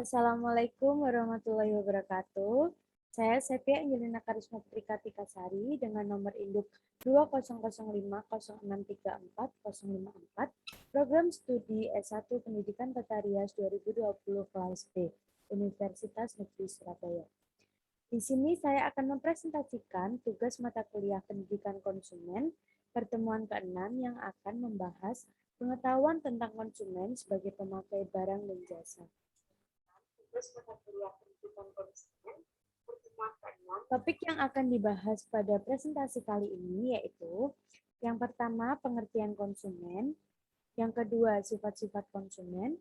Assalamualaikum warahmatullahi wabarakatuh. Saya Sepia Angelina Karisma Putri Kartikasari dengan nomor induk 20050634054, program studi S1 Pendidikan Tata Rias 2020 kelas B, Universitas Negeri Surabaya. Di sini saya akan mempresentasikan tugas mata kuliah Pendidikan Konsumen pertemuan ke-6 yang akan membahas pengetahuan tentang konsumen sebagai pemakai barang dan jasa. Topik yang akan dibahas pada presentasi kali ini yaitu yang pertama pengertian konsumen, yang kedua sifat-sifat konsumen,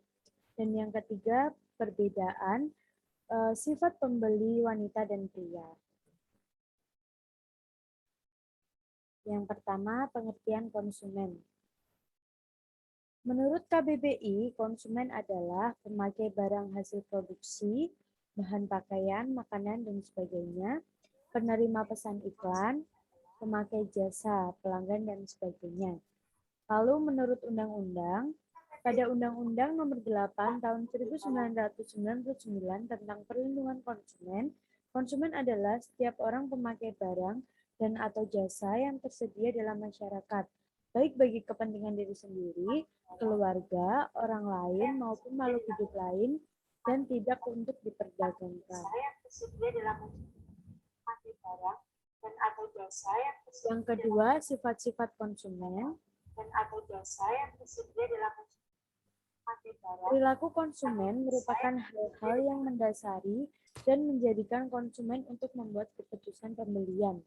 dan yang ketiga perbedaan sifat pembeli wanita dan pria. Yang pertama pengertian konsumen. Menurut KBBI, konsumen adalah pemakai barang hasil produksi, bahan pakaian, makanan, dan sebagainya, penerima pesan iklan, pemakai jasa, pelanggan, dan sebagainya. Lalu menurut undang-undang, pada Undang-Undang Nomor 8 Tahun 1999 tentang Perlindungan Konsumen, konsumen adalah setiap orang pemakai barang dan atau jasa yang tersedia dalam masyarakat, baik bagi kepentingan diri sendiri, keluarga, orang lain, maupun makhluk hidup lain, dan tidak untuk diperdagangkan. Yang kedua, sifat-sifat konsumen. Perilaku konsumen merupakan hal-hal yang mendasari dan menjadikan konsumen untuk membuat keputusan pembelian.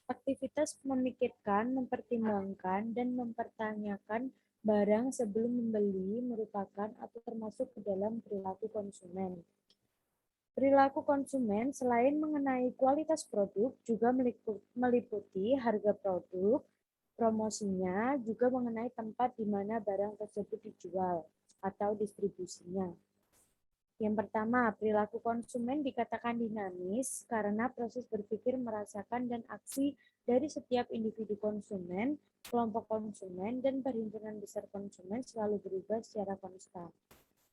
Aktivitas memikirkan, mempertimbangkan, dan mempertanyakan barang sebelum membeli merupakan atau termasuk ke dalam perilaku konsumen. Perilaku konsumen selain mengenai kualitas produk juga meliputi harga produk, promosinya, juga mengenai tempat di mana barang tersebut dijual atau distribusinya. Yang pertama, perilaku konsumen dikatakan dinamis karena proses berpikir, merasakan, dan aksi dari setiap individu konsumen, kelompok konsumen, dan perhimpunan besar konsumen selalu berubah secara konstan.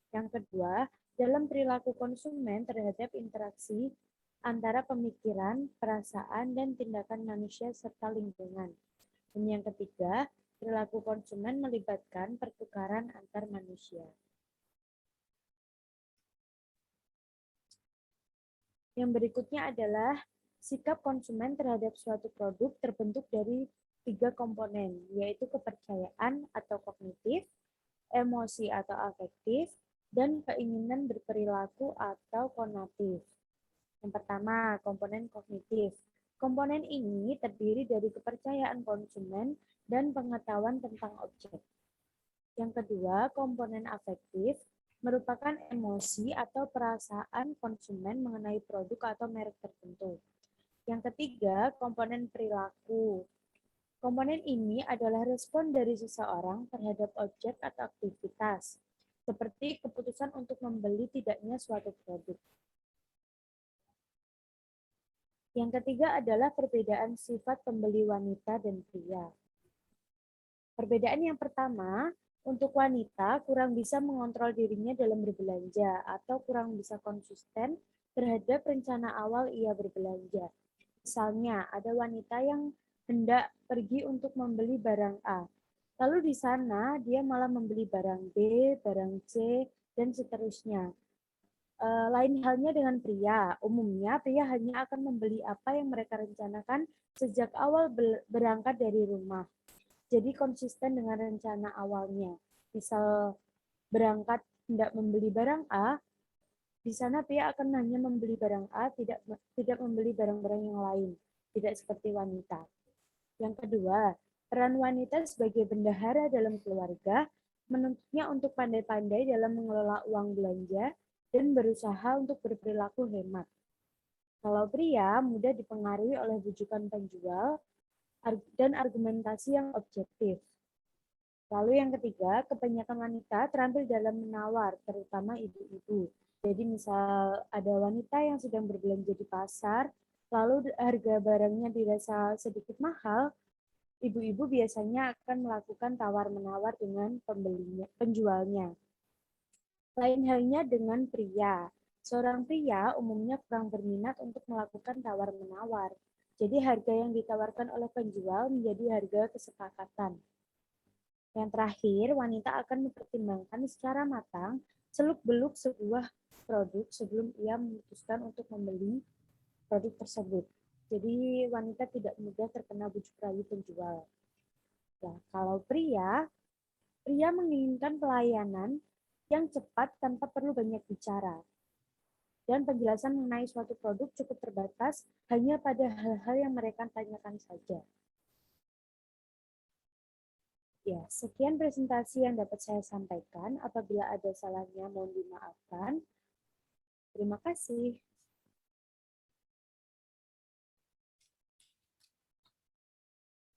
Yang kedua, dalam perilaku konsumen terhadap interaksi antara pemikiran, perasaan, dan tindakan manusia serta lingkungan. Dan yang ketiga, perilaku konsumen melibatkan pertukaran antar manusia. Yang berikutnya adalah sikap konsumen terhadap suatu produk terbentuk dari 3 komponen, yaitu kepercayaan atau kognitif, emosi atau afektif, dan keinginan berperilaku atau konatif. Yang pertama, komponen kognitif. Komponen ini terdiri dari kepercayaan konsumen dan pengetahuan tentang objek. Yang kedua, komponen afektif merupakan emosi atau perasaan konsumen mengenai produk atau merek tertentu. Yang ketiga, komponen perilaku. Komponen ini adalah respon dari seseorang terhadap objek atau aktivitas, seperti keputusan untuk membeli tidaknya suatu produk. Yang ketiga adalah perbedaan sifat pembeli wanita dan pria. Perbedaan yang pertama, untuk wanita kurang bisa mengontrol dirinya dalam berbelanja atau kurang bisa konsisten terhadap rencana awal ia berbelanja. Misalnya, ada wanita yang hendak pergi untuk membeli barang A. Lalu di sana dia malah membeli barang B, barang C, dan seterusnya. Lain halnya dengan pria. Umumnya pria hanya akan membeli apa yang mereka rencanakan sejak awal berangkat dari rumah. Jadi konsisten dengan rencana awalnya. Misal berangkat hendak membeli barang A, di sana pria akan hanya membeli barang A, tidak membeli barang-barang yang lain, tidak seperti wanita. Yang kedua, peran wanita sebagai bendahara dalam keluarga menuntutnya untuk pandai-pandai dalam mengelola uang belanja dan berusaha untuk berperilaku hemat. Kalau pria mudah dipengaruhi oleh bujukan penjual dan argumentasi yang objektif. Lalu yang ketiga, kebanyakan wanita terampil dalam menawar, terutama ibu-ibu. Jadi misal ada wanita yang sedang berbelanja di pasar, lalu harga barangnya dirasa sedikit mahal, ibu-ibu biasanya akan melakukan tawar-menawar dengan penjualnya. Lain halnya dengan pria. Seorang pria umumnya kurang berminat untuk melakukan tawar-menawar. Jadi harga yang ditawarkan oleh penjual menjadi harga kesepakatan. Yang terakhir, wanita akan mempertimbangkan secara matang seluk-beluk sebuah produk sebelum ia memutuskan untuk membeli produk tersebut. Jadi wanita tidak mudah terkena bujuk rayu penjual. Nah, kalau pria menginginkan pelayanan yang cepat tanpa perlu banyak bicara. Dan penjelasan mengenai suatu produk cukup terbatas hanya pada hal-hal yang mereka tanyakan saja. Ya, sekian presentasi yang dapat saya sampaikan. Apabila ada salahnya, mohon dimaafkan. Terima kasih.